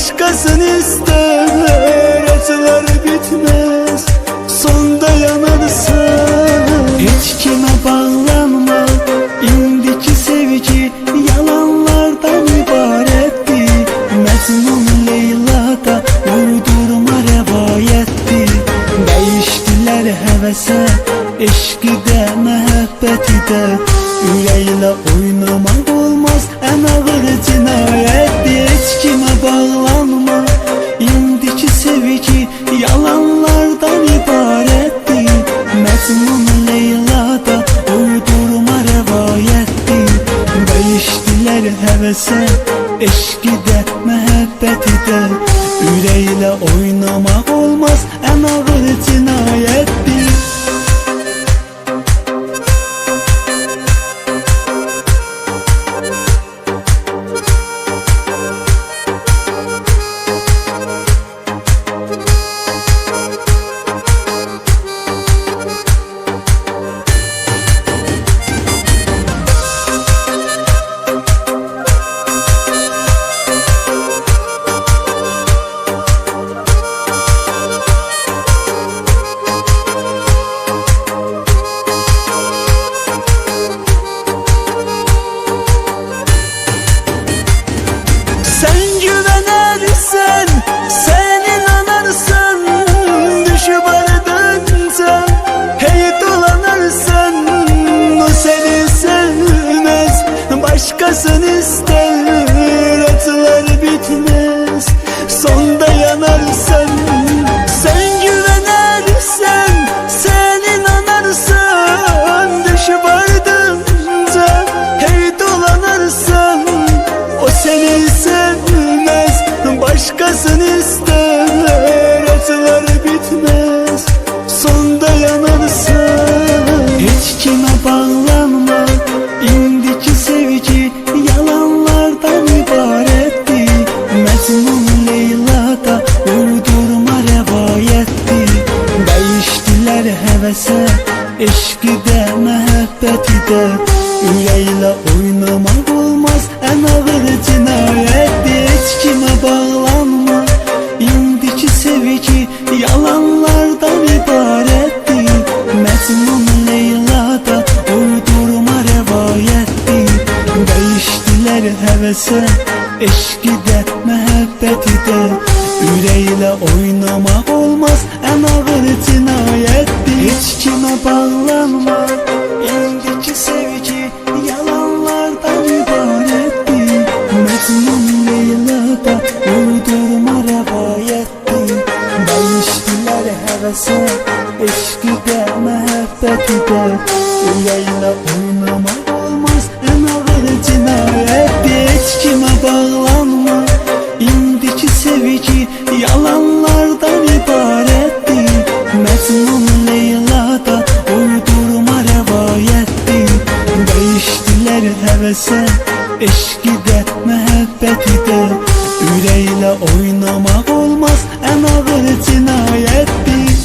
başkasını ister. Acılar bitmez, sonda yanarsan. Hiç kime bağlanma, indiki sevgi yalanlardan ibaretti. Mecnun Leyla'da uydurma revayetti. Değiştiler hevese, eşki de mehabbeti de. Yüreğiyle oynamak olmaz, en ağır cinayettir. Hiç kime bağlanma, indiki sevgi yalanlardan ibaretti. Mecnun Leyla'da uydurma revayetti. Değiştiler hevese, eşki de mehabbeti de. Yüreğiyle oynamak olmaz, en ağır cinayettir. Başkasını ister, acılar bitmez, sonda yanarsan. Sen güvenersen, sen inanarsan, düşüp ardınca hey dolanarsan. O seni sevmez, başkasını ister. Acılar bitmez, sonda yanarsan. Hiç kime bağlanma, indiki sevgi yalanlardan ibaretti. Mecnun Leyla'da uydurma revayetti. Değiştiler hevese, eşki de mehabbeti de. Yüreğiyle oynamak olmaz, en ağır cinayettir. Hiç kime bağlanma, indiki sevgi yalanlardan ibaretti. Mecnun Leyla'da uydurma revayetti. Değiştiler hevese, eşki de mehabbeti de. Yüreğiyle oynamak olmaz, en ağır cinayettir. Hiç kime bağlanma, indiki sevgi yalanlardan ibaretti. Mecnun Leyla'da uydurma revayetti. Değiştiler hevese, eşki de mehabbeti de. Yüreğiyle oynamak olmaz, en ağır cinayettir. Hiç kime bağlanma, indiki sevgi yalanlardan ibaretti. Mecnun Leyla'da uydurma revayetti. Değiştiler hevese, eşki de mehabbeti de. Yüreğiyle oynamak olmaz, en ağır cinayettir.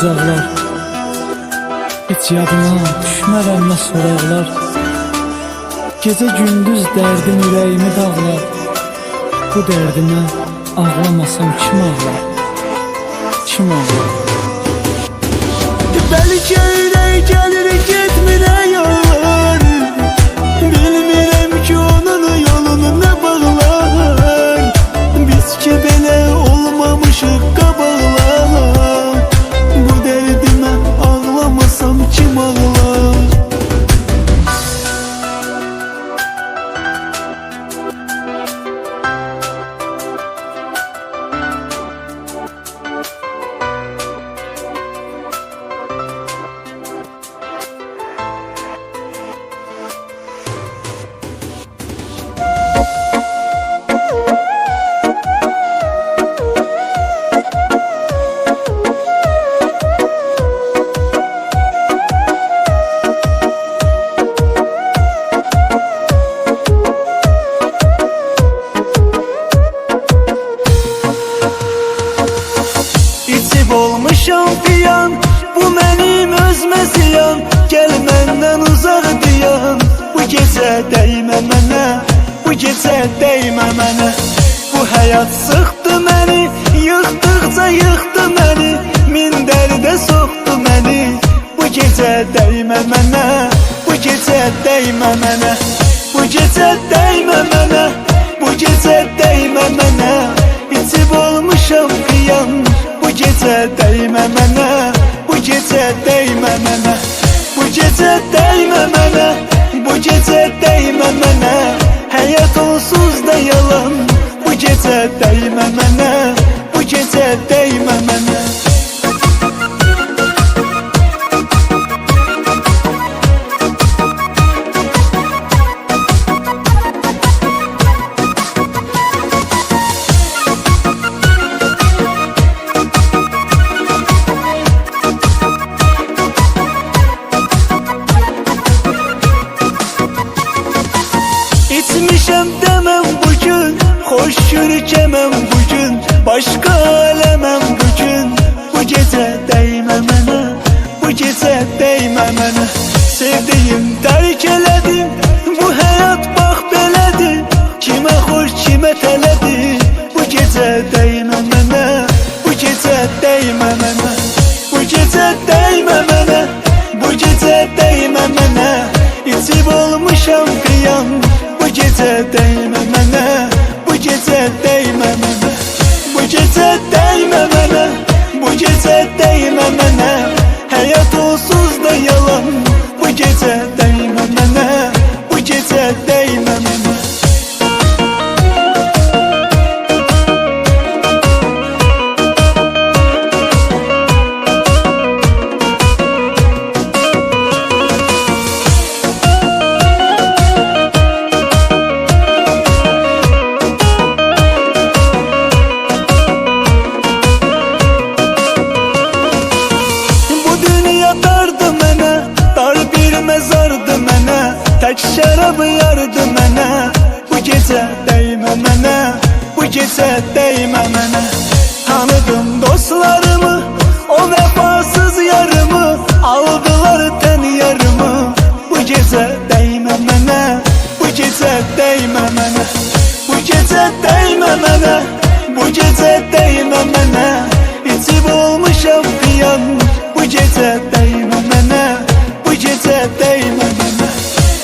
uzaqlar. Heç yadıma düşmərəm nə soraqlar. Gecə gündüz dərdim ürəyimi dağlar. Bu dərdimə ağlamasam kim ağlar? Kim ağlar? Bəlkə ürək gəlir getmirə yar. Bilmirəm ki onun yolunu nə bağlar. Biz ki belə olmamışıq qabaqlar. Bu dərdimə ağlamasam kim ağlar? Olmuşam piyan, bu mənim özmə ziyan. Gəl məndən uzaq diyan. Bu gecə dəymə mənə, bu gecə dəymə mənə. Bu həyat sıxdı məni, yıxdıqca yıxdı məni. Min dərdə soxdu məni. Bu gecə dəymə mənə, bu gecə dəymə mənə. Bu gecə dəymə mənə, bu gecə dəymə mənə. İçib olmuşam piyan. Bu gecə dəymə mənə, bu gecə dəymə mənə. Bu gecə dəymə mənə, bu gecə dəymə mənə. Həyat onsuz da yalan. Bu gecə dəymə mənə, bu gecə dəymə mənə. İçmişəm demem bugün, hoş yürükemem bugün. Başka alemem bugün. Bu gecə dəymə mənə, bu gecə dəymə mənə. Sevdiyim tərk elədim, bu həyat bax belədir. Kimə xoş, kimə tələdir. Bu gecə dəymə mənə, bu gecə dəymə mənə. Bu gecə dəymə mənə, bu gecə dəymə mənə. İçib olmuşam piyan. Bu gecə dəymə mənə, bu gecə dəymə mənə. Bu gecə dəymə mənə, bu gecə dəymə mənə. Həyat onsuz da yalan. Bu gecə dəymə mənə, bu gecə dəymə mənə. Tək şərabı yardı mənə. Bu gecə dəymə mənə, bu gecə dəymə mənə. Tanıdım dostlarımı, o vəfasız yarımı. Aldılar tən yarımı. Bu gecə dəymə mənə, bu gecə dəymə mənə. Bu gecə dəymə mənə, bu gecə dəymə mənə. İçib olmuşam piyan. Bu gecə dəymə mənə, bu gecə dəymə mənə.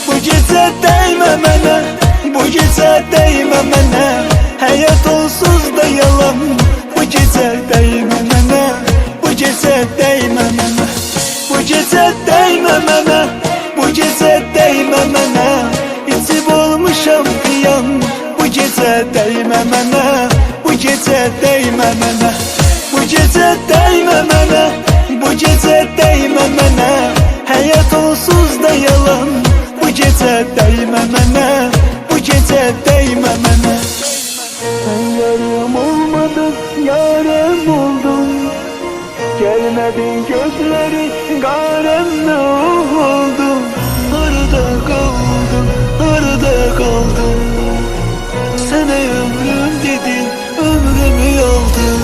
Bu gecə dəymə mənə, bu gecə dəymə mənə. Həyat onsuz da yalan. Bu gecə dəymə mənə, bu gecə dəymə mənə. Bu gecə dəymə mənə, bu gecə dəymə mənə. İçib olmuşam piyan. Bu gecə dəymə mənə, bu gecə dəymə mənə. Bu gecə dəymə mənə, bu gecə dəymə mənə. Həyat onsuz da yalan. Bu gecə dəymə mənə, bu gecə dəymə mənə. Sən yarım olmadın, yarım oldun. Gelmedin gözleri, garem ne oldu? Arada kaldım, arada kaldım. Sen ömrüm dedin, ömrümü aldın.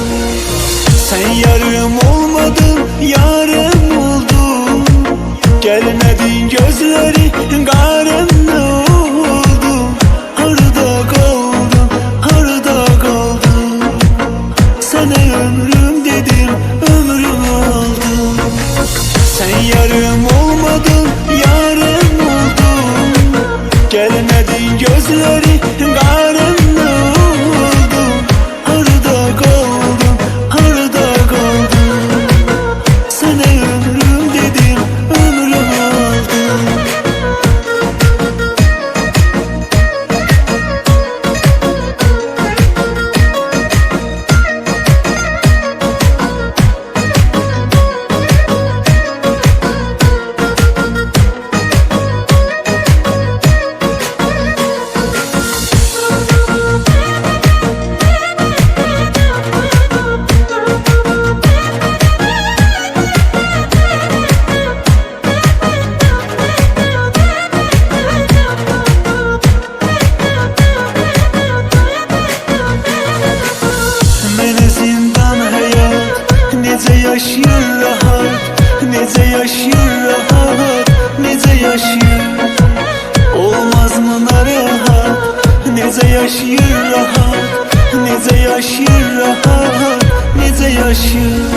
Sen yarım olmadın, yarım Gelmedin gözleri karımda oldu. Harada kaldın, harada kaldın. Sana ömrüm dedim, ömrüm aldın. Sen yarım olmadın, yarım oldun. Gelmedin gözleri karımda oldu. Harada kaldın, harada kaldın. Sana ömrüm dedim, ömrüm aldın. Mene zindan hayat, nece yaşıyor rahat, nece yaşıyor rahat, nece yaşıyor. Olmaz mı narahat, nece yaşıyor rahat, nece yaşıyor rahat, nece yaşıyor.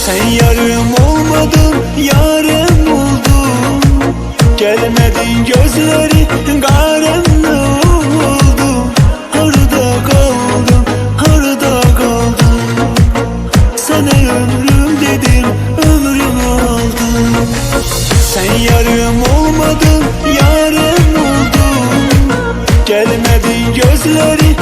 Sen yarım olmadın, yarım oldun. Gelmedin gözleri karımda oldu. Harada kaldın, harada kaldın. Sana ömrüm dedim, ömrüm aldın. Sen yarım olmadın, yarım oldun. Gelmedin gözleri